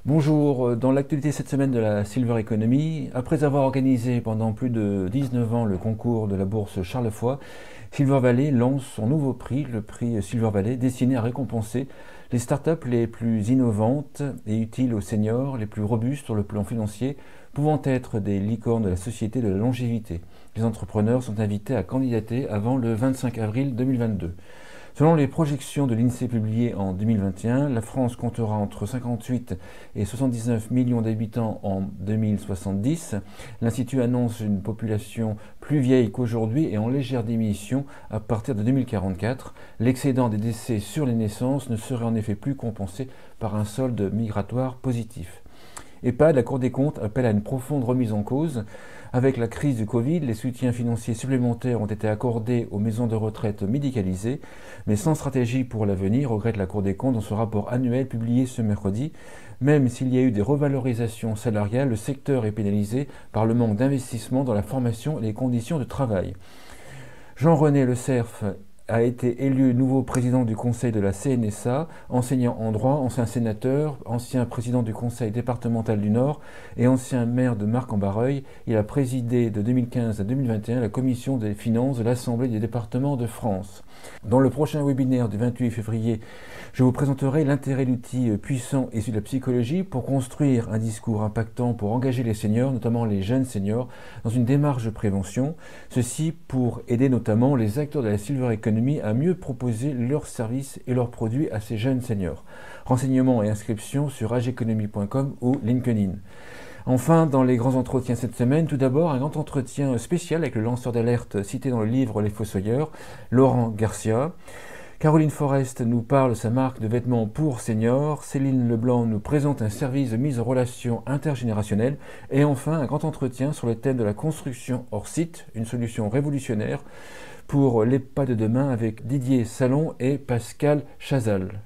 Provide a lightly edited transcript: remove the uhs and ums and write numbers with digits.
Bonjour, dans l'actualité cette semaine de la Silver Economy, après avoir organisé pendant plus de 19 ans le concours de la bourse Charles-Foy, Silver Valley lance son nouveau prix, le prix Silver Valley, destiné à récompenser les startups les plus innovantes et utiles aux seniors, les plus robustes sur le plan financier, pouvant être des licornes de la société de la longévité. Les entrepreneurs sont invités à candidater avant le 25 avril 2022. Selon les projections de l'INSEE publiées en 2021, la France comptera entre 58 et 79 millions d'habitants en 2070. L'Institut annonce une population plus vieille qu'aujourd'hui et en légère diminution à partir de 2044. L'excédent des décès sur les naissances ne serait en effet plus compensé par un solde migratoire positif. EHPAD, la Cour des comptes appelle à une profonde remise en cause. Avec la crise du Covid, les soutiens financiers supplémentaires ont été accordés aux maisons de retraite médicalisées, mais sans stratégie pour l'avenir, regrette la Cour des comptes dans son rapport annuel publié ce mercredi. Même s'il y a eu des revalorisations salariales, le secteur est pénalisé par le manque d'investissement dans la formation et les conditions de travail. Jean-René Le Cerf a été élu nouveau président du conseil de la CNSA, enseignant en droit, ancien sénateur, ancien président du conseil départemental du Nord et ancien maire de Marc-en-Barreuil. Il a présidé de 2015 à 2021 la commission des finances de l'Assemblée des départements de France. Dans le prochain webinaire du 28 février, je vous présenterai l'intérêt d'outils puissants issus de la psychologie pour construire un discours impactant pour engager les seniors, notamment les jeunes seniors, dans une démarche de prévention. Ceci pour aider notamment les acteurs de la Silver Economy à mieux proposer leurs services et leurs produits à ces jeunes seniors. Renseignements et inscriptions sur ageconomy.com ou LinkedIn. Enfin, dans les grands entretiens cette semaine, tout d'abord un grand entretien spécial avec le lanceur d'alerte cité dans le livre Les Fossoyeurs, Laurent Garcia. Caroline Forest nous parle de sa marque de vêtements pour seniors. Céline Leblanc nous présente un service de mise en relation intergénérationnelle. Et enfin, un grand entretien sur le thème de la construction hors site, une solution révolutionnaire pour l'EHPAD de demain avec Didier Salon et Pascal Chazal.